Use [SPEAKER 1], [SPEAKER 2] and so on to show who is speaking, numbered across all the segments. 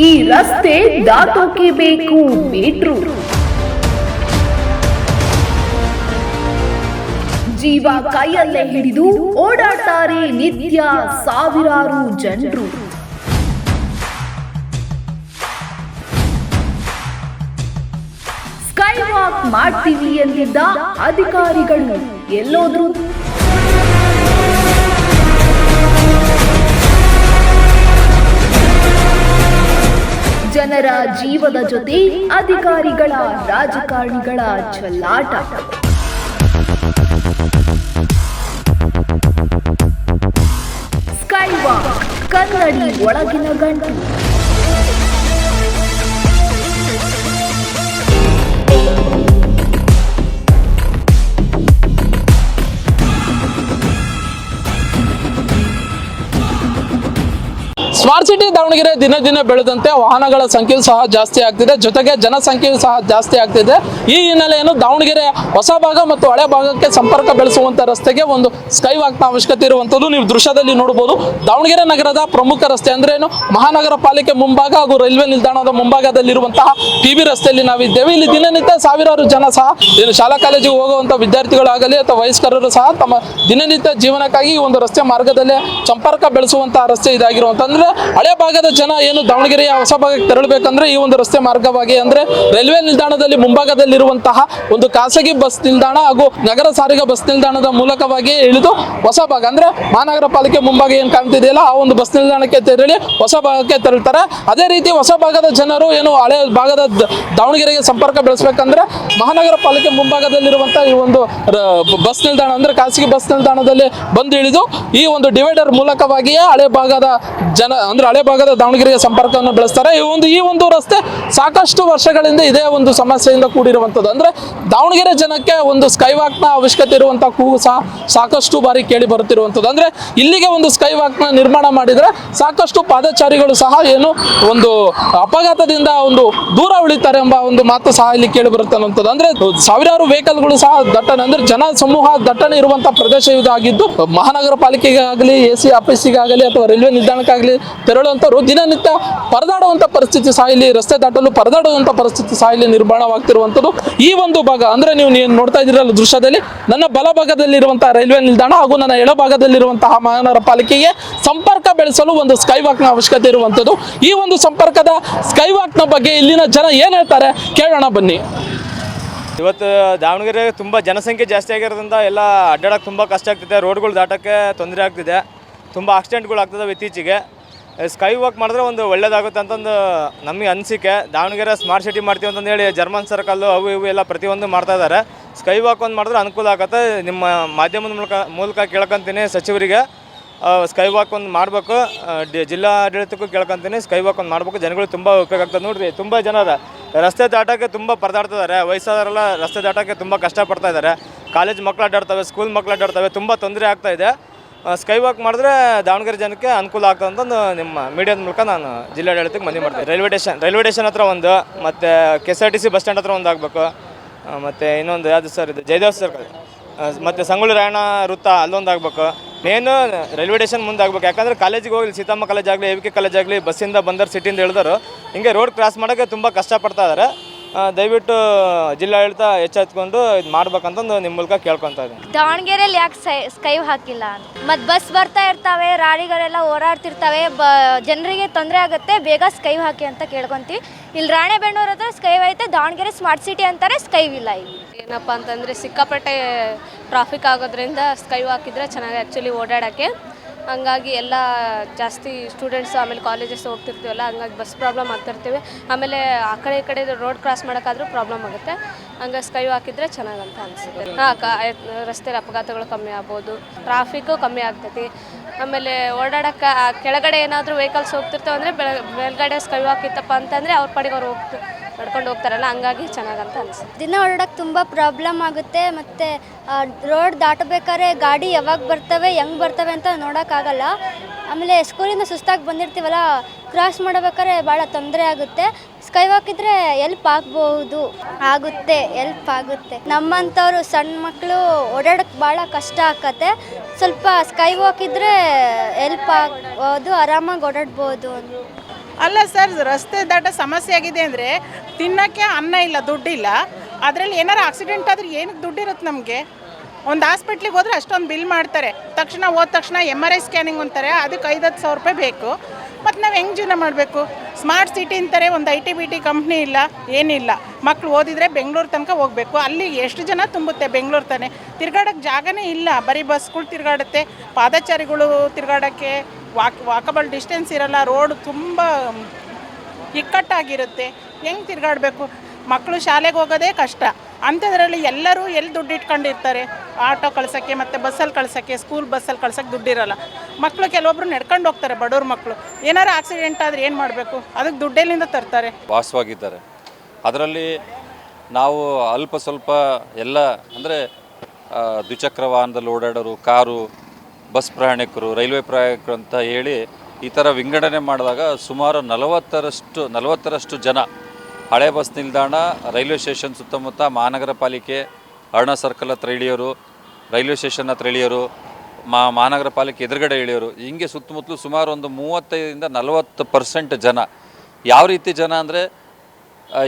[SPEAKER 1] ಈ ರಸ್ತೆ ದಾಟೋಕೆ ಬೇಕು ಮೀಟ್ರು. ಜೀವ ಕೈಯಲ್ಲೇ ಹಿಡಿದು ಓಡಾಡ್ತಾರೆ ನಿತ್ಯ ಸಾವಿರಾರು ಜನರು. ಸ್ಕೈ ವಾಕ್ ಮಾಡ್ತೀವಿ ಎಂದಿದ್ದ ಅಧಿಕಾರಿಗಳು ಎಲ್ಲೋದ್ರು? ಜನರ ಜೀವದ ಜೊತೆ ಅಧಿಕಾರಿಗಳ ರಾಜಕಾರಣಿಗಳ ಚೆಲ್ಲಾಟ. ಸ್ಕೈ ವಾಕ್ ಕನ್ನಡಿ ಒಳಗಿನ ಗಂಟು.
[SPEAKER 2] ಸ್ಮಾರ್ಟ್ ಸಿಟಿ ದಾವಣಗೆರೆ ದಿನ ದಿನ ಬೆಳೆದಂತೆ ವಾಹನಗಳ ಸಂಖ್ಯೆಯೂ ಸಹ ಜಾಸ್ತಿ ಆಗ್ತಿದೆ, ಜೊತೆಗೆ ಜನಸಂಖ್ಯೆಯೂ ಸಹ ಜಾಸ್ತಿ ಆಗ್ತಿದೆ. ಈ ಹಿನ್ನೆಲೆಯನ್ನು ದಾವಣಗೆರೆ ಹೊಸ ಭಾಗ ಮತ್ತು ಹಳೆ ಭಾಗಕ್ಕೆ ಸಂಪರ್ಕ ಬೆಳೆಸುವಂತ ರಸ್ತೆಗೆ ಒಂದು ಸ್ಕೈ ವಾಕ್ನ ಅವಶ್ಯಕತೆ ಇರುವಂಥದ್ದು ನೀವು ದೃಶ್ಯದಲ್ಲಿ ನೋಡಬಹುದು. ದಾವಣಗೆರೆ ನಗರದ ಪ್ರಮುಖ ರಸ್ತೆ ಅಂದ್ರೆ ಏನು, ಮಹಾನಗರ ಪಾಲಿಕೆ ಮುಂಭಾಗ ಹಾಗೂ ರೈಲ್ವೆ ನಿಲ್ದಾಣದ ಮುಂಭಾಗದಲ್ಲಿರುವಂತಹ PB ರಸ್ತೆಯಲ್ಲಿ ನಾವಿದ್ದೇವೆ. ಇಲ್ಲಿ ದಿನನಿತ್ಯ ಸಾವಿರಾರು ಜನ ಸಹ ಶಾಲಾ ಕಾಲೇಜಿಗೆ ಹೋಗುವಂತ ವಿದ್ಯಾರ್ಥಿಗಳಾಗಲಿ ಅಥವಾ ವಯಸ್ಕರರು ಸಹ ತಮ್ಮ ದಿನನಿತ್ಯ ಜೀವನಕ್ಕಾಗಿ ಈ ಒಂದು ರಸ್ತೆ ಮಾರ್ಗದಲ್ಲೇ ಸಂಪರ್ಕ ಬೆಳೆಸುವಂತಹ ರಸ್ತೆ ಇದಾಗಿರುವಂತ. ಅಂದ್ರೆ ಹಳೆ ಭಾಗದ ಜನ ಏನು ದಾವಣಗೆರೆಯ ಹೊಸ ಭಾಗಕ್ಕೆ ತೆರಳಬೇಕಂದ್ರೆ ಈ ಒಂದು ರಸ್ತೆ ಮಾರ್ಗವಾಗಿ ಅಂದ್ರೆ ರೈಲ್ವೆ ನಿಲ್ದಾಣದಲ್ಲಿ ಮುಂಭಾಗದಲ್ಲಿರುವಂತಹ ಒಂದು ಖಾಸಗಿ ಬಸ್ ನಿಲ್ದಾಣ ಹಾಗೂ ನಗರ ಸಾರಿಗೆ ಬಸ್ ನಿಲ್ದಾಣದ ಮೂಲಕವಾಗಿ ಇಳಿದು ಹೊಸ ಭಾಗ ಅಂದ್ರೆ ಮಹಾನಗರ ಪಾಲಿಕೆ ಮುಂಭಾಗ ಏನ್ ಕಾಣ್ತಿದೆಯಲ್ಲ ಆ ಒಂದು ಬಸ್ ನಿಲ್ದಾಣಕ್ಕೆ ತೆರಳಿ ಹೊಸ ಭಾಗಕ್ಕೆ ತೆರಳ್ತಾರೆ. ಅದೇ ರೀತಿ ಹೊಸ ಭಾಗದ ಜನರು ಏನು ಹಳೆ ಭಾಗದ ದಾವಣಗೆರೆಗೆ ಸಂಪರ್ಕ ಬೆಳೆಸಬೇಕಂದ್ರೆ ಮಹಾನಗರ ಪಾಲಿಕೆ ಮುಂಭಾಗದಲ್ಲಿರುವಂತಹ ಈ ಒಂದು ಬಸ್ ನಿಲ್ದಾಣ ಅಂದ್ರೆ ಖಾಸಗಿ ಬಸ್ ನಿಲ್ದಾಣದಲ್ಲಿ ಬಂದು ಇಳಿದು ಈ ಒಂದು ಡಿವೈಡರ್ ಮೂಲಕವಾಗಿಯೇ ಹಳೆ ಭಾಗದ ಜನ ಅಂದ್ರೆ ಹಳೆ ಭಾಗದ ದಾವಣಗೆರೆಯ ಸಂಪರ್ಕವನ್ನು ಬೆಳೆಸ್ತಾರೆ. ಈ ಒಂದು ರಸ್ತೆ ಸಾಕಷ್ಟು ವರ್ಷಗಳಿಂದ ಇದೇ ಒಂದು ಸಮಸ್ಯೆಯಿಂದ ಕೂಡಿರುವಂಥದ್ದು. ಅಂದ್ರೆ ದಾವಣಗೆರೆ ಜನಕ್ಕೆ ಒಂದು ಸ್ಕೈ ವಾಕ್ನ ಅವಶ್ಯಕತೆ ಇರುವಂತಹ ಕೂಗು ಸಹ ಸಾಕಷ್ಟು ಬಾರಿ ಕೇಳಿ ಬರುತ್ತಿರುವಂಥದ್ದು. ಅಂದ್ರೆ ಇಲ್ಲಿಗೆ ಒಂದು ಸ್ಕೈ ವಾಕ್ನ ನಿರ್ಮಾಣ ಮಾಡಿದ್ರೆ ಸಾಕಷ್ಟು ಪಾದಚಾರಿಗಳು ಸಹ ಏನು ಒಂದು ಅಪಘಾತದಿಂದ ಒಂದು ದೂರ ಉಳಿತಾರೆ ಎಂಬ ಒಂದು ಮಾತು ಸಹ ಇಲ್ಲಿ ಕೇಳಿ ಬರುತ್ತೆ ಅನ್ನುವಂಥದ್ದು. ಅಂದ್ರೆ ಸಾವಿರಾರು ವೆಹಿಕಲ್ಗಳು ಸಹ ದಟ್ಟಣೆ ಅಂದ್ರೆ ಜನ ಸಮೂಹ ದಟ್ಟಣೆ ಇರುವಂತಹ ಪ್ರದೇಶ ಇದಾಗಿದ್ದು ಮಹಾನಗರ ಪಾಲಿಕೆಗೆ ಆಗಲಿ AC ಆಫೀಸಿಗಾಗಲಿ ಅಥವಾ ರೈಲ್ವೆ ನಿಲ್ದಾಣಕ್ಕಾಗಲಿ ತೆರಳುವಂತವರು ದಿನನಿತ್ಯ ಪರದಾಡುವಂತ ಪರಿಸ್ಥಿತಿ ಸಹ ಇಲ್ಲಿ ರಸ್ತೆ ದಾಟಲು ಪರದಾಡುವಂತ ಪರಿಸ್ಥಿತಿ ಸಹ ಇಲ್ಲಿ ನಿರ್ಮಾಣವಾಗ್ತಿರುವಂಥದ್ದು. ಈ ಒಂದು ಭಾಗ ಅಂದ್ರೆ ನೀವು ನೋಡ್ತಾ ಇದ್ದೀರಲ್ಲ ದೃಶ್ಯದಲ್ಲಿ, ನನ್ನ ಬಲಭಾಗದಲ್ಲಿರುವಂತಹ ರೈಲ್ವೆ ನಿಲ್ದಾಣ ಹಾಗೂ ನನ್ನ ಎಡಭಾಗದಲ್ಲಿರುವಂತಹ ಮಹಾನಗರ ಪಾಲಿಕೆಗೆ ಸಂಪರ್ಕ ಬೆಳೆಸಲು ಒಂದು ಸ್ಕೈ ವಾಕ್ನ ಅವಶ್ಯಕತೆ ಇರುವಂಥದ್ದು. ಈ ಒಂದು ಸಂಪರ್ಕದ ಸ್ಕೈ ವಾಕ್ನ ಬಗ್ಗೆ ಇಲ್ಲಿನ ಜನ ಏನ್ ಹೇಳ್ತಾರೆ ಕೇಳೋಣ ಬನ್ನಿ.
[SPEAKER 3] ಇವತ್ತು ದಾವಣಗೆರೆ ತುಂಬ ಜನಸಂಖ್ಯೆ ಜಾಸ್ತಿ ಆಗಿರೋದ್ರಿಂದ ಎಲ್ಲ ಅಡ್ಡಾಡೋಕ್ಕೆ ತುಂಬ ಕಷ್ಟ ಆಗ್ತಿದೆ, ರೋಡ್ಗಳು ದಾಟೋಕ್ಕೆ ತೊಂದರೆ ಆಗ್ತಿದೆ, ತುಂಬ ಆಕ್ಸಿಡೆಂಟ್ಗಳು ಆಗ್ತದೆ. ಇತ್ತೀಚೆಗೆ ಸ್ಕೈ ವಾಕ್ ಮಾಡಿದ್ರೆ ಒಂದು ಒಳ್ಳೇದಾಗುತ್ತೆ ಅಂತಂದು ನಮಗೆ ಅನಿಸಿಕೆ. ದಾವಣಗೆರೆ ಸ್ಮಾರ್ಟ್ ಸಿಟಿ ಮಾಡ್ತೀವಿ ಅಂತಂದು ಹೇಳಿ ಜರ್ಮನ್ ಸರ್ಕಲ್ಲು ಅವು ಇವು ಎಲ್ಲ ಪ್ರತಿಯೊಂದು ಮಾಡ್ತಾ ಇದ್ದಾರೆ. ಸ್ಕೈ ವಾಕ್ ಒಂದು ಮಾಡಿದ್ರೆ ಅನುಕೂಲ ಆಗುತ್ತೆ. ನಿಮ್ಮ ಮಾಧ್ಯಮದ ಮೂಲಕ ಕೇಳ್ಕೊತೀನಿ ಸಚಿವರಿಗೆ ಸ್ಕೈ ವಾಕ್ ಒಂದು ಮಾಡಬೇಕು, ಜಿಲ್ಲಾಡಳಿತಕ್ಕೂ ಕೇಳ್ಕೊತೀನಿ ಸ್ಕೈ ವಾಕ್ ಒಂದು ಮಾಡಬೇಕು. ಜನಗಳು ತುಂಬ ಉಪಯೋಗ ಆಗ್ತದೆ. ನೋಡಿರಿ, ತುಂಬ ಜನ ರಸ್ತೆ ದಾಟೋಕ್ಕೆ ತುಂಬ ಪರದಾಡ್ತಿದ್ದಾರೆ. ವಯಸ್ಸಾದವರೆಲ್ಲ ರಸ್ತೆ ದಾಟೋಕ್ಕೆ ತುಂಬ ಕಷ್ಟಪಡ್ತಾ ಇದ್ದಾರೆ. ಕಾಲೇಜ್ ಮಕ್ಕಳು ಅಡ್ಡಾಡ್ತವೆ, ಸ್ಕೂಲ್ ಮಕ್ಕಳು ಅಡ್ಡಾಡ್ತವೆ, ತುಂಬ ತೊಂದರೆ ಆಗ್ತಾಯಿದೆ. ಸ್ಕೈ ವಾಕ್ ಮಾಡಿದ್ರೆ ದಾವಣಗೆರೆ ಜನಕ್ಕೆ ಅನುಕೂಲ ಆಗ್ತದೆ ಅಂತಂದು ನಿಮ್ಮ ಮೀಡಿಯಾದ ಮೂಲಕ ನಾನು ಜಿಲ್ಲಾಡಳಿತಕ್ಕೆ ಮನವಿ ಮಾಡ್ತೀನಿ. ರೈಲ್ವೆ ಸ್ಟೇಷನ್ ಹತ್ರ ಒಂದು, ಮತ್ತು KSRTC ಬಸ್ ಸ್ಟ್ಯಾಂಡ್ ಹತ್ರ ಒಂದು ಆಗಬೇಕು, ಮತ್ತು ಇನ್ನೊಂದು ಯಾವುದು ಸರ್ ಇದು ಜಯದೇವ್ ಸರ್ಕಲ್, ಮತ್ತು ಸಂಗೊಳ್ಳಿ ರಾಯಣ್ಣ ವೃತ್ತ ಅಲ್ಲೊಂದು ಆಗಬೇಕು. ಮೇನು ರೈಲ್ವೆ ಸ್ಟೇಷನ್ ಮುಂದೆ ಆಗಬೇಕು. ಯಾಕಂದರೆ ಕಾಲೇಜಿಗೆ ಹೋಗಿ ಸೀತಮ್ಮ ಕಾಲೇಜ್ ಆಗಲಿ AVK ಕಾಲೇಜ್ ಆಗಲಿ ಬಸ್ಸಿಂದ ಬಂದರು ಸಿಟಿಯಿಂದ ಇಳಿದರು ಹಿಂಗೆ ರೋಡ್ ಕ್ರಾಸ್ ಮಾಡೋಕ್ಕೆ ತುಂಬ ಕಷ್ಟಪಡ್ತಾ ಇದ್ದಾರೆ. ದಯವಿಟ್ಟು ಜಿಲ್ಲಾಡಳಿತ ಎಚ್ಚೆತ್ಕೊಂಡು ಇದು ಮಾಡ್ಬೇಕಂತಂದು ನಿಮ್ಮ ಮೂಲಕ ಕೇಳ್ಕೊತಾ ಇದ್ದೀನಿ.
[SPEAKER 4] ದಾವಣಗೆರೆಯಲ್ಲಿ ಯಾಕೆ ಸ್ಕೈ ಹಾಕಿಲ್ಲ ಮತ್ತು ಬಸ್ ಬರ್ತಾ ಇರ್ತವೆ, ರಾಡಿಗಳೆಲ್ಲ ಓಡಾಡ್ತಿರ್ತವೆ, ಜನರಿಗೆ ತೊಂದರೆ ಆಗುತ್ತೆ, ಬೇಗ ಸ್ಕೈ ಹಾಕಿ ಅಂತ ಕೇಳ್ಕೊತೀವಿ. ಇಲ್ಲಿ ರಾಣೆಬೆನ್ನೂರು ಹತ್ರ ಸ್ಕೈ ಐತೆ, ದಾವಣಗೆರೆ ಸ್ಮಾರ್ಟ್ ಸಿಟಿ ಅಂತಾರೆ, ಸ್ಕೈ ಇಲ್ಲ. ಇಲ್ಲಿ
[SPEAKER 5] ಏನಪ್ಪ ಅಂತಂದರೆ ಸಿಕ್ಕಾಪಟ್ಟೆ ಟ್ರಾಫಿಕ್ ಆಗೋದ್ರಿಂದ ಸ್ಕೈ ಹಾಕಿದ್ರೆ ಚೆನ್ನಾಗಿ ಆ್ಯಕ್ಚುಲಿ ಓಡಾಡೋಕ್ಕೆ. ಹಂಗಾಗಿ ಎಲ್ಲ ಜಾಸ್ತಿ ಸ್ಟೂಡೆಂಟ್ಸು ಆಮೇಲೆ ಕಾಲೇಜಸ್ ಹೋಗ್ತಿರ್ತೀವಲ್ಲ, ಹಂಗಾಗಿ ಬಸ್ ಪ್ರಾಬ್ಲಮ್ ಆಗ್ತಿರ್ತೀವಿ. ಆಮೇಲೆ ಆ ಕಡೆ ಈ ಕಡೆ ರೋಡ್ ಕ್ರಾಸ್ ಮಾಡೋಕ್ಕಾದ್ರೂ ಪ್ರಾಬ್ಲಮ್ ಆಗುತ್ತೆ. ಹಂಗಾಗಿ ಸ್ಕೈ ಹಾಕಿದ್ರೆ ಚೆನ್ನಾಗಂತ ಅನಿಸುತ್ತೆ. ರಸ್ತೆಯಲ್ಲಿ ಅಪಘಾತಗಳು ಕಮ್ಮಿ ಆಗ್ಬೋದು, ಟ್ರಾಫಿಕ್ಕು ಕಮ್ಮಿ ಆಗ್ತೈತಿ. ಆಮೇಲೆ ಓಡಾಡೋಕ್ಕೆ ಕೆಳಗಡೆ ಏನಾದರೂ ವೆಹಿಕಲ್ಸ್ ಹೋಗ್ತಿರ್ತವೆ ಅಂದರೆ ಮೇಲ್ಗಡೆ ಸ್ಕೈ ಹಾಕಿತ್ತಪ್ಪ ಅಂತಂದರೆ ಅವ್ರ ಪಾಡಿಗೆ ಅವ್ರು ನಡ್ಕೊಂಡು ಹೋಗ್ತಾರಲ್ಲ, ಹಂಗಾಗಿ ಚೆನ್ನಾಗಂತ ಅನಿಸುತ್ತೆ.
[SPEAKER 4] ದಿನ ಓಡಾಡೋಕ್ಕೆ ತುಂಬ ಪ್ರಾಬ್ಲಮ್ ಆಗುತ್ತೆ. ಮತ್ತು ರೋಡ್ ದಾಟಬೇಕಾದ್ರೆ ಗಾಡಿ ಯಾವಾಗ ಬರ್ತವೆ ಹೆಂಗೆ ಬರ್ತವೆ ಅಂತ ನೋಡೋಕ್ಕಾಗಲ್ಲ. ಆಮೇಲೆ ಸ್ಕೂಲಿಂದ ಸುಸ್ತಾಗಿ ಬಂದಿರ್ತೀವಲ್ಲ, ಕ್ರಾಸ್ ಮಾಡಬೇಕಾದ್ರೆ ಭಾಳ ತೊಂದರೆ ಆಗುತ್ತೆ. ಸ್ಕೈ ವಾಕ್ ಇದ್ದರೆ ಎಲ್ಪ್ ಆಗುತ್ತೆ. ನಮ್ಮಂಥವ್ರು ಸಣ್ಣ ಮಕ್ಕಳು ಓಡಾಡೋಕ್ಕೆ ಭಾಳ ಕಷ್ಟ ಆಕತ್ತೆ. ಸ್ವಲ್ಪ ಸ್ಕೈ ವಾಕ್ ಇದ್ದರೆ ಎಲ್ಪ್ ಆಗ್ಬೋದು, ಆರಾಮಾಗಿ ಓಡಾಡ್ಬೋದು.
[SPEAKER 6] ಅಲ್ಲ ಸರ್, ರಸ್ತೆ ದಾಟ ಸಮಸ್ಯೆ ಆಗಿದೆ ಅಂದರೆ ತಿನ್ನೋಕ್ಕೆ ಅನ್ನ ಇಲ್ಲ, ದುಡ್ಡಿಲ್ಲ. ಅದರಲ್ಲಿ ಏನಾರು ಆಕ್ಸಿಡೆಂಟ್ ಆದರೆ ಏನಕ್ಕೆ ದುಡ್ಡಿರುತ್ತೆ ನಮಗೆ? ಒಂದು ಹಾಸ್ಪಿಟ್ಲಿಗೆ ಹೋದರೆ ಅಷ್ಟೊಂದು ಬಿಲ್ ಮಾಡ್ತಾರೆ, ತಕ್ಷಣ ಹೋದ ತಕ್ಷಣ MRI ಸ್ಕ್ಯಾನಿಂಗ್ ಅಂತಾರೆ, ಅದಕ್ಕೆ 5-10 ಸಾವಿರ ರೂಪಾಯಿ ಬೇಕು. ಮತ್ತು ನಾವು ಹೆಂಗೆ ಜೀವನ ಮಾಡಬೇಕು? ಸ್ಮಾರ್ಟ್ ಸಿಟಿ ಅಂತಾರೆ, ಒಂದು IT-BT ಕಂಪ್ನಿ ಇಲ್ಲ, ಏನಿಲ್ಲ. ಮಕ್ಕಳು ಓದಿದರೆ ಬೆಂಗಳೂರು ತನಕ ಹೋಗಬೇಕು, ಅಲ್ಲಿ ಎಷ್ಟು ಜನ ತುಂಬುತ್ತೆ? ಬೆಂಗಳೂರು ತಾನೆ, ತಿರ್ಗಾಡೋಕ್ಕೆ ಜಾಗನೇ ಇಲ್ಲ, ಬರೀ ಬಸ್ಗಳು ತಿರ್ಗಾಡುತ್ತೆ, ಪಾದಚಾರಿಗಳು ತಿರ್ಗಾಡೋಕ್ಕೆ ವಾಕಬಲ್ ಡಿಸ್ಟೆನ್ಸ್ ಇರಲ್ಲ, ರೋಡ್ ತುಂಬ ಇಕ್ಕಟ್ಟಾಗಿರುತ್ತೆ, ಹೆಂಗೆ ತಿರ್ಗಾಡಬೇಕು? ಮಕ್ಕಳು ಶಾಲೆಗೆ ಹೋಗೋದೇ ಕಷ್ಟ. ಅಂಥದ್ರಲ್ಲಿ ಎಲ್ಲರೂ ಎಲ್ಲಿ ದುಡ್ಡು ಇಟ್ಕೊಂಡಿರ್ತಾರೆ? ಆಟೋ ಕಳ್ಸೋಕ್ಕೆ ಮತ್ತು ಬಸ್ಸಲ್ಲಿ ಕಳ್ಸೋಕ್ಕೆ, ಸ್ಕೂಲ್ ಬಸ್ಸಲ್ಲಿ ಕಳ್ಸೋಕ್ಕೆ ದುಡ್ಡಿರಲ್ಲ. ಮಕ್ಕಳು ಕೆಲವೊಬ್ಬರು ನಡ್ಕೊಂಡು ಹೋಗ್ತಾರೆ, ಬಡವ್ರ ಮಕ್ಕಳು. ಏನಾರು ಆಕ್ಸಿಡೆಂಟ್ ಆದರೆ ಏನು ಮಾಡಬೇಕು? ಅದಕ್ಕೆ ದುಡ್ಡೆಲ್ಲಿಂದ ತರ್ತಾರೆ?
[SPEAKER 7] ವಾಸವಾಗಿದ್ದಾರೆ. ಅದರಲ್ಲಿ ನಾವು ಅಲ್ಪ ಸ್ವಲ್ಪ ಎಲ್ಲ ಅಂದರೆ ದ್ವಿಚಕ್ರ ವಾಹನದಲ್ಲಿ ಓಡಾಡೋರು, ಕಾರು, ಬಸ್ ಪ್ರಯಾಣಿಕರು, ರೈಲ್ವೆ ಪ್ರಯಾಣಿಕರು ಅಂತ ಹೇಳಿ ಈ ಥರ ವಿಂಗಡಣೆ ಮಾಡಿದಾಗ ಸುಮಾರು 40ರಷ್ಟು ಜನ ಹಳೆ ಬಸ್ ನಿಲ್ದಾಣ, ರೈಲ್ವೆ ಸ್ಟೇಷನ್ ಸುತ್ತಮುತ್ತ, ಮಹಾನಗರ ಪಾಲಿಕೆ, ಅರುಣಾ ಸರ್ಕಲ್ ಹತ್ರ ಇಳಿಯೋರು, ರೈಲ್ವೆ ಸ್ಟೇಷನ್ ಹತ್ರ ಇಳಿಯೋರು, ಮಹಾನಗರ ಪಾಲಿಕೆ ಎದುರುಗಡೆ ಇಳಿಯೋರು, ಹಿಂಗೆ ಸುತ್ತಮುತ್ತಲು ಸುಮಾರು ಒಂದು 35-40% ಜನ. ಯಾವ ರೀತಿ ಜನ ಅಂದರೆ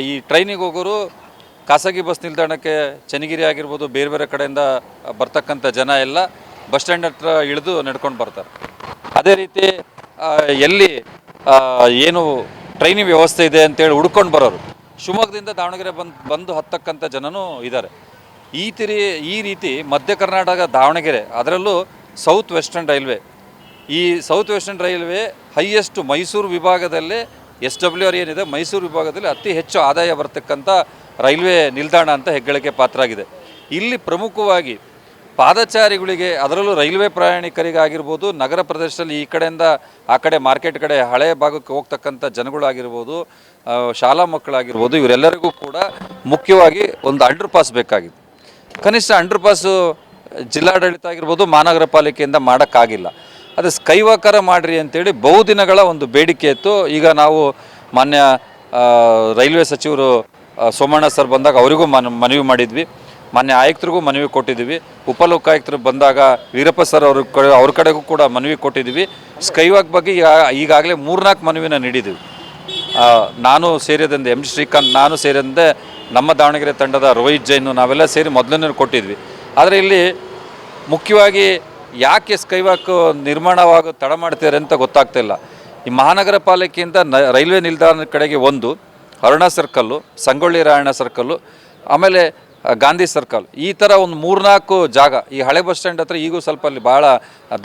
[SPEAKER 7] ಈ ಟ್ರೈನಿಗೆ ಹೋಗೋರು ಖಾಸಗಿ ಬಸ್ ನಿಲ್ದಾಣಕ್ಕೆ ಚನ್ನಗಿರಿ ಆಗಿರ್ಬೋದು, ಬೇರೆ ಬೇರೆ ಕಡೆಯಿಂದ ಬರ್ತಕ್ಕಂಥ ಜನ ಎಲ್ಲ ಬಸ್ ಸ್ಟ್ಯಾಂಡ್ ಹತ್ರ ಇಳಿದು ನಡ್ಕೊಂಡು ಬರ್ತಾರೆ. ಅದೇ ರೀತಿ ಎಲ್ಲಿ ಏನು ಟ್ರೈನಿಂಗ್ ವ್ಯವಸ್ಥೆ ಇದೆ ಅಂತೇಳಿ ಹುಡ್ಕೊಂಡು ಬರೋರು, ಶಿವಮೊಗ್ಗದಿಂದ ದಾವಣಗೆರೆ ಬಂದು ಹತ್ತಕ್ಕಂಥ ಜನನೂ ಇದ್ದಾರೆ. ಈ ರೀತಿ ಮಧ್ಯ ಕರ್ನಾಟಕ ದಾವಣಗೆರೆ, ಅದರಲ್ಲೂ ಸೌತ್ ವೆಸ್ಟರ್ನ್ ರೈಲ್ವೆ, ಈ south western railway highest Mysuru ವಿಭಾಗದಲ್ಲೇ SWR ಏನಿದೆ, ಮೈಸೂರು ವಿಭಾಗದಲ್ಲಿ ಅತಿ ಹೆಚ್ಚು ಆದಾಯ ಬರ್ತಕ್ಕಂಥ ರೈಲ್ವೆ ನಿಲ್ದಾಣ ಅಂತ ಹೆಗ್ಗಳಿಕೆ ಪಾತ್ರ ಆಗಿದೆ. ಇಲ್ಲಿ ಪ್ರಮುಖವಾಗಿ ಪಾದಚಾರಿಗಳಿಗೆ, ಅದರಲ್ಲೂ ರೈಲ್ವೆ ಪ್ರಯಾಣಿಕರಿಗಾಗಿರ್ಬೋದು, ನಗರ ಪ್ರದೇಶದಲ್ಲಿ ಈ ಕಡೆಯಿಂದ ಆ ಕಡೆ ಮಾರ್ಕೆಟ್ ಕಡೆ ಹಳೆಯ ಭಾಗಕ್ಕೆ ಹೋಗ್ತಕ್ಕಂಥ ಜನಗಳಾಗಿರ್ಬೋದು, ಶಾಲಾ ಮಕ್ಕಳಾಗಿರ್ಬೋದು, ಇವರೆಲ್ಲರಿಗೂ ಕೂಡ ಮುಖ್ಯವಾಗಿ ಒಂದು ಅಂಡರ್ ಪಾಸ್ ಬೇಕಾಗಿದೆ. ಕನಿಷ್ಠ ಅಂಡರ್ ಪಾಸು ಜಿಲ್ಲಾಡಳಿತ ಆಗಿರ್ಬೋದು, ಮಹಾನಗರ ಪಾಲಿಕೆಯಿಂದ ಮಾಡೋಕ್ಕಾಗಿಲ್ಲ. ಅದು ಸ್ಕೈ ವಾಕರ ಮಾಡಿರಿ ಅಂತೇಳಿ ಬಹುದಿನಗಳ ಒಂದು ಬೇಡಿಕೆ ಇತ್ತು. ಈಗ ನಾವು ಮಾನ್ಯ ರೈಲ್ವೆ ಸಚಿವರು ಸೋಮಣ್ಣ ಸರ್ ಬಂದಾಗ ಅವರಿಗೂ ಮನವಿ ಮಾಡಿದ್ವಿ, ಮಾನ್ಯ ಆಯುಕ್ತರಿಗೂ ಮನವಿ ಕೊಟ್ಟಿದ್ದೀವಿ, ಉಪಲೋಕಾಯುಕ್ತರು ಬಂದಾಗ ವೀರಪ್ಪ ಸರ್ ಅವ್ರ ಕಡೆಗೂ ಕೂಡ ಮನವಿ ಕೊಟ್ಟಿದ್ದೀವಿ. ಸ್ಕೈ ವಾಕ್ ಬಗ್ಗೆ ಈಗಾಗಲೇ 3-4 ಮನವಿನ ನೀಡಿದ್ದೀವಿ. ನಾನು ಸೇರಿದಂತೆ MG ಶ್ರೀಕಾಂತ್, ನಾನು ಸೇರಿದಂತೆ ನಮ್ಮ ದಾವಣಗೆರೆ ತಂಡದ ರೋಹಿತ್ ಜೈನ್, ನಾವೆಲ್ಲ ಸೇರಿ ಮೊದಲನೇ ಕೊಟ್ಟಿದ್ವಿ. ಆದರೆ ಇಲ್ಲಿ ಮುಖ್ಯವಾಗಿ ಯಾಕೆ ಸ್ಕೈ ವಾಕ್ ನಿರ್ಮಾಣವಾಗ ತಡ ಮಾಡ್ತಾರೆ ಅಂತ ಗೊತ್ತಾಗ್ತಾಯಿಲ್ಲ. ಈ ಮಹಾನಗರ ಪಾಲಿಕೆಯಿಂದ ರೈಲ್ವೆ ನಿಲ್ದಾಣದ ಕಡೆಗೆ ಒಂದು ಅರುಣಾ ಸರ್ಕಲ್ಲು, ಸಂಗೊಳ್ಳಿ ರಾಯಣ್ಣ ಸರ್ಕಲ್ಲು, ಆಮೇಲೆ ಗಾಂಧಿ ಸರ್ಕಲ್, ಈ ಥರ ಒಂದು 3-4 ಜಾಗ ಈ ಹಳೆ ಬಸ್ ಸ್ಟ್ಯಾಂಡ್ ಹತ್ರ ಈಗೂ ಸ್ವಲ್ಪ ಅಲ್ಲಿ ಭಾಳ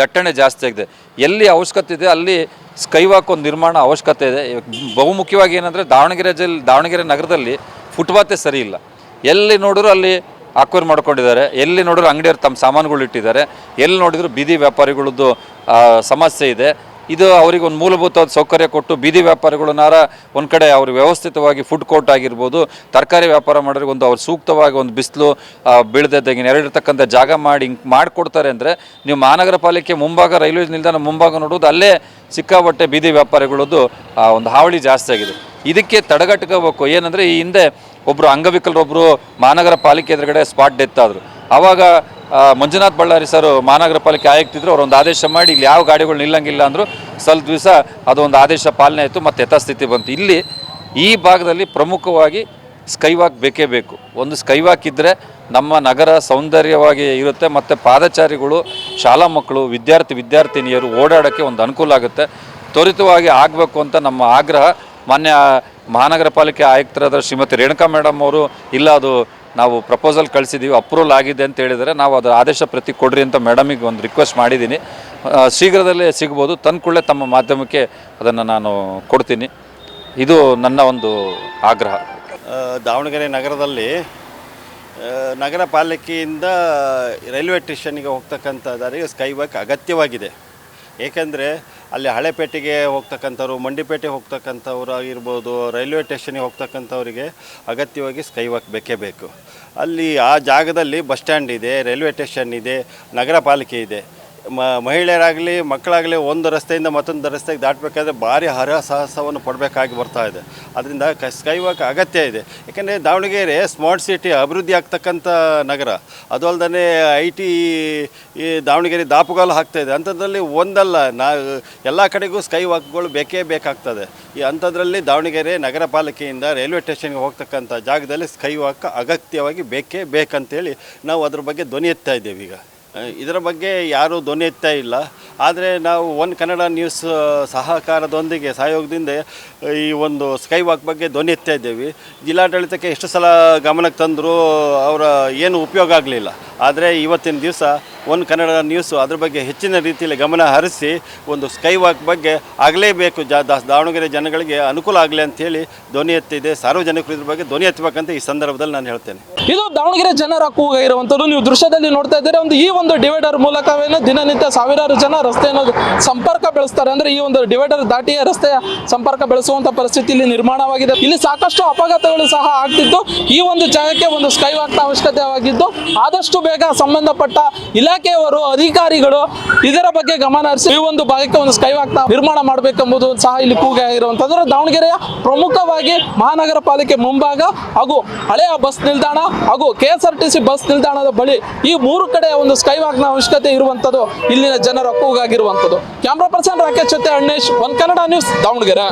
[SPEAKER 7] ದಟ್ಟಣೆ ಜಾಸ್ತಿ ಆಗಿದೆ. ಎಲ್ಲಿ ಅವಶ್ಯಕತೆ ಇದೆ ಅಲ್ಲಿ ಸ್ಕೈ ವಾಕ್ ಒಂದು ನಿರ್ಮಾಣ ಅವಶ್ಯಕತೆ ಇದೆ. ಬಹುಮುಖ್ಯವಾಗಿ ಏನಂದರೆ ದಾವಣಗೆರೆ ನಗರದಲ್ಲಿ ಫುಟ್ಪಾತೇ ಸರಿ ಇಲ್ಲ. ಎಲ್ಲಿ ನೋಡಿದ್ರು ಅಲ್ಲಿ ಅಕ್ವೈರ್ ಮಾಡ್ಕೊಂಡಿದ್ದಾರೆ, ಎಲ್ಲಿ ನೋಡಿದ್ರು ಅಂಗಡಿಯವ್ರು ತಮ್ಮ ಸಾಮಾನುಗಳು ಇಟ್ಟಿದ್ದಾರೆ, ಎಲ್ಲಿ ನೋಡಿದ್ರು ಬೀದಿ ವ್ಯಾಪಾರಿಗಳದ್ದು ಸಮಸ್ಯೆ ಇದೆ. ಇದು ಅವರಿಗೆ ಒಂದು ಮೂಲಭೂತವಾದ ಸೌಕರ್ಯ ಕೊಟ್ಟು ಬೀದಿ ವ್ಯಾಪಾರಿಗಳನ್ನಾರ ಒಂದು ಕಡೆ ಅವ್ರಿಗೆ ವ್ಯವಸ್ಥಿತವಾಗಿ ಫುಡ್ ಕೋರ್ಟ್ ಆಗಿರ್ಬೋದು, ತರಕಾರಿ ವ್ಯಾಪಾರ ಮಾಡೋರಿಗೆ ಒಂದು ಅವ್ರು ಸೂಕ್ತವಾಗಿ ಒಂದು ಬಿಸಿಲು ಬೀಳದಿದ್ದಂಗೆ ನೆರಳಿರ್ತಕ್ಕಂಥ ಜಾಗ ಮಾಡಿಕೊಡ್ತಾರೆ ಅಂದರೆ, ನೀವು ಮಹಾನಗರ ಪಾಲಿಕೆ ಮುಂಭಾಗ, ರೈಲ್ವೆ ನಿಲ್ದಾಣ ಮುಂಭಾಗ ನೋಡೋದು ಅಲ್ಲೇ ಸಿಕ್ಕಾಪಟ್ಟೆ ಬೀದಿ ವ್ಯಾಪಾರಿಗಳದ್ದು ಒಂದು ಹಾವಳಿ ಜಾಸ್ತಿ ಆಗಿದೆ. ಇದಕ್ಕೆ ತಡೆಗಟ್ಟಬೇಕು. ಏನಂದರೆ ಈ ಹಿಂದೆ ಒಬ್ಬರು ಅಂಗವಿಕಲರೊಬ್ಬರು ಮಹಾನಗರ ಪಾಲಿಕೆ ಎದುರುಗಡೆ ಸ್ಪಾಟ್ ಡೆತ್ ಆದರು. ಆವಾಗ ಮಂಜುನಾಥ್ ಬಳ್ಳಾರಿ ಸರ್ ಮಹಾನಗರ ಪಾಲಿಕೆ ಆಯುಕ್ತಿದ್ರು, ಅವರೊಂದು ಆದೇಶ ಮಾಡಿ ಇಲ್ಲಿ ಯಾವ ಗಾಡಿಗಳು ನಿಲ್ಲಂಗಿಲ್ಲ ಅಂದರು. ಸ್ವಲ್ಪ ದಿವಸ ಅದೊಂದು ಆದೇಶ ಪಾಲನೆ ಆಯಿತು, ಮತ್ತು ಯಥಾಸ್ಥಿತಿ ಬಂತು. ಇಲ್ಲಿ ಈ ಭಾಗದಲ್ಲಿ ಪ್ರಮುಖವಾಗಿ ಸ್ಕೈ ವಾಕ್ ಬೇಕೇ ಬೇಕು. ಒಂದು ಸ್ಕೈ ವಾಕ್ ಇದ್ದರೆ ನಮ್ಮ ನಗರ ಸೌಂದರ್ಯವಾಗಿ ಇರುತ್ತೆ, ಮತ್ತು ಪಾದಚಾರಿಗಳು, ಶಾಲಾ ಮಕ್ಕಳು, ವಿದ್ಯಾರ್ಥಿನಿಯರು ಓಡಾಡೋಕ್ಕೆ ಒಂದು ಅನುಕೂಲ ಆಗುತ್ತೆ. ತ್ವರಿತವಾಗಿ ಆಗಬೇಕು ಅಂತ ನಮ್ಮ ಆಗ್ರಹ. ಮಾನ್ಯ ಮಹಾನಗರ ಪಾಲಿಕೆ ಆಯುಕ್ತರಾದ ಶ್ರೀಮತಿ ರೇಣುಕಾ ಮೇಡಮ್ ಅವರು, ಇಲ್ಲ ಅದು ನಾವು ಪ್ರಪೋಸಲ್ ಕಳಿಸಿದ್ದೀವಿ, ಅಪ್ರೂವಲ್ ಆಗಿದೆ ಅಂತ ಹೇಳಿದರೆ ನಾವು ಅದು ಆದೇಶ ಪ್ರತಿ ಕೊಡ್ರಿ ಅಂತ ಮೇಡಮಿಗೆ ಒಂದು ರಿಕ್ವೆಸ್ಟ್ ಮಾಡಿದ್ದೀನಿ. ಶೀಘ್ರದಲ್ಲೇ ಸಿಗ್ಬೋದು. ತಂದ್ಕೊಳ್ಳೆ ತಮ್ಮ ಮಾಧ್ಯಮಕ್ಕೆ ಅದನ್ನು ನಾನು ಕೊಡ್ತೀನಿ. ಇದು ನನ್ನ ಒಂದು ಆಗ್ರಹ.
[SPEAKER 8] ದಾವಣಗೆರೆ ನಗರದಲ್ಲಿ ನಗರ ಪಾಲಿಕೆಯಿಂದ ರೈಲ್ವೆ ಸ್ಟೇಷನ್ಗೆ ಹೋಗ್ತಕ್ಕಂಥ ದಾರಿಗೆ ಸ್ಕೈ ವಾಕ್ ಅಗತ್ಯವಾಗಿದೆ. ಏಕೆಂದರೆ ಅಲ್ಲಿ ಹಳೆಪೇಟೆಗೆ ಹೋಗ್ತಕ್ಕಂಥವ್ರು, ಮಂಡಿಪೇಟೆಗೆ ಹೋಗ್ತಕ್ಕಂಥವ್ರು ಆಗಿರ್ಬೋದು, ರೈಲ್ವೆ ಸ್ಟೇಷನ್ಗೆ ಹೋಗ್ತಕ್ಕಂಥವರಿಗೆ ಅಗತ್ಯವಾಗಿ ಸ್ಕೈ ವಾಕ್ ಬೇಕೇ ಬೇಕು. ಅಲ್ಲಿ ಆ ಜಾಗದಲ್ಲಿ ಬಸ್ ಸ್ಟ್ಯಾಂಡ್ ಇದೆ, ರೈಲ್ವೆ ಸ್ಟೇಷನ್ ಇದೆ, ನಗರ ಪಾಲಿಕೆ ಇದೆ. ಮಹಿಳೆಯರಾಗಲಿ ಮಕ್ಕಳಾಗಲಿ ಒಂದು ರಸ್ತೆಯಿಂದ ಮತ್ತೊಂದು ರಸ್ತೆಗೆ ದಾಟಬೇಕಾದ್ರೆ ಭಾರಿ ಹರಸಾಹಸವನ್ನು ಪಡಬೇಕಾಗಿ ಬರ್ತಾ ಇದೆ. ಅದರಿಂದ ಸ್ಕೈ ವಾಕ್ ಅಗತ್ಯ ಇದೆ. ಏಕೆಂದರೆ ದಾವಣಗೆರೆ ಸ್ಮಾರ್ಟ್ ಸಿಟಿ ಅಭಿವೃದ್ಧಿ ಆಗ್ತಕ್ಕಂಥ ನಗರ, ಅದು ಅಲ್ಲದೆ IT ಈ ದಾವಣಗೆರೆ ದಾಪುಗಾಲು ಆಗ್ತಾಯಿದೆ. ಅಂಥದ್ರಲ್ಲಿ ಒಂದಲ್ಲ ಎಲ್ಲ ಕಡೆಗೂ ಸ್ಕೈ ವಾಕ್ಗಳು ಬೇಕೇ ಬೇಕಾಗ್ತದೆ. ಈ ಅಂಥದ್ರಲ್ಲಿ ದಾವಣಗೆರೆ ನಗರ ಪಾಲಿಕೆಯಿಂದ ರೈಲ್ವೆ ಸ್ಟೇಷನ್ಗೆ ಹೋಗ್ತಕ್ಕಂಥ ಜಾಗದಲ್ಲಿ ಸ್ಕೈ ವಾಕ್ ಅಗತ್ಯವಾಗಿ ಬೇಕೇ ಬೇಕಂತೇಳಿ ನಾವು ಅದ್ರ ಬಗ್ಗೆ ಧ್ವನಿ ಎತ್ತಾ ಇದ್ದೇವೆ. ಈಗ ಇದರ ಬಗ್ಗೆ ಯಾರೂ ಧ್ವನಿ ಎತ್ತಾ ಇಲ್ಲ. ಆದರೆ ನಾವು ಒನ್ ಕನ್ನಡ ನ್ಯೂಸ್ ಸಹಕಾರದೊಂದಿಗೆ ಸಹಯೋಗದಿಂದ ಈ ಒಂದು ಸ್ಕೈ ವಾಕ್ ಬಗ್ಗೆ ಧ್ವನಿ ಎತ್ತಾ ಇದ್ದೇವೆ. ಜಿಲ್ಲಾಡಳಿತಕ್ಕೆ ಎಷ್ಟು ಸಲ ಗಮನಕ್ಕೆ ತಂದರೂ ಅವರ ಏನು ಉಪಯೋಗ ಆಗಲಿಲ್ಲ. ಆದರೆ ಇವತ್ತಿನ ದಿವಸ ಒನ್ ಕನ್ನಡ ನ್ಯೂಸು ಅದ್ರ ಬಗ್ಗೆ ಹೆಚ್ಚಿನ ರೀತಿಯಲ್ಲಿ ಗಮನ ಹರಿಸಿ ಒಂದು ಸ್ಕೈ ವಾಕ್ ಬಗ್ಗೆ ಆಗಲೇಬೇಕು, ದಾವಣಗೆರೆ ಜನಗಳಿಗೆ ಅನುಕೂಲ ಆಗಲಿ ಅಂಥೇಳಿ ಧ್ವನಿ ಎತ್ತಿದೆ. ಸಾರ್ವಜನಿಕರು ಇದ್ರ ಬಗ್ಗೆ ಧ್ವನಿ ಎತ್ತಬೇಕಂತ ಈ ಸಂದರ್ಭದಲ್ಲಿ ನಾನು ಹೇಳ್ತೇನೆ.
[SPEAKER 2] ಇದು ದಾವಣಗೆರೆ ಜನರ ಕೂಗಾಗಿರುವಂಥದ್ದು. ನೀವು ದೃಶ್ಯದಲ್ಲಿ ನೋಡ್ತಾ ಇದ್ದೀರಾ, ಈ ಒಂದು ಡಿವೈಡರ್ ಮೂಲಕವೇನು ದಿನನಿತ್ಯ ಸಾವಿರಾರು ಜನ ರಸ್ತೆಯನ್ನು ಸಂಪರ್ಕ ಬೆಳೆಸ್ತಾರೆ. ಅಂದ್ರೆ ಈ ಒಂದು ಡಿವೈಡರ್ ದಾಟಿಯೇ ರಸ್ತೆಯ ಸಂಪರ್ಕ ಬೆಳೆಸುವಂತ ಪರಿಸ್ಥಿತಿ ಇಲ್ಲಿ ನಿರ್ಮಾಣವಾಗಿದೆ. ಇಲ್ಲಿ ಸಾಕಷ್ಟು ಅಪಘಾತಗಳು ಸಹ ಆಗ್ತಿದ್ದು, ಈ ಒಂದು ಜಾಗಕ್ಕೆ ಒಂದು ಸ್ಕೈ ವಾಕ್ ಅವಶ್ಯಕತೆವಾಗಿದ್ದು, ಆದಷ್ಟು ಬೇಗ ಸಂಬಂಧಪಟ್ಟ ಇಲಾಖೆಯವರು, ಅಧಿಕಾರಿಗಳು ಇದರ ಬಗ್ಗೆ ಗಮನ ಹರಿಸಿ ಈ ಒಂದು ಭಾಗಕ್ಕೆ ಒಂದು ಸ್ಕೈ ವಾಕ್ ನಿರ್ಮಾಣ ಮಾಡಬೇಕೆಂಬುದು ಸಹ ಇಲ್ಲಿ ಕೂಗಾಗಿರುವಂಥದ್ದು. ದಾವಣಗೆರೆಯ ಪ್ರಮುಖವಾಗಿ ಮಹಾನಗರ ಪಾಲಿಕೆ ಮುಂಭಾಗ ಹಾಗೂ ಹಳೆಯ ಬಸ್ ನಿಲ್ದಾಣ ಹಾಗೂ KSRTC ಬಸ್ ನಿಲ್ದಾಣದ ಬಳಿ ಈ 3 ಕಡೆ ಒಂದು ಸ್ಕೈ ವಾಕ್ನ ಅವಶ್ಯಕತೆ ಇರುವಂಥದ್ದು ಇಲ್ಲಿನ ಜನರ ಕೂಗಾಗಿರುವಂಥದ್ದು. ಕ್ಯಾಮ್ರಾ ಪರ್ಸನ್ ರಾಕೇಶ್ ಜೊತೆ ಅಣ್ಣೇಶ್, ಒನ್ ಕನ್ನಡ ನ್ಯೂಸ್, ದಾವಣಗೆರೆ.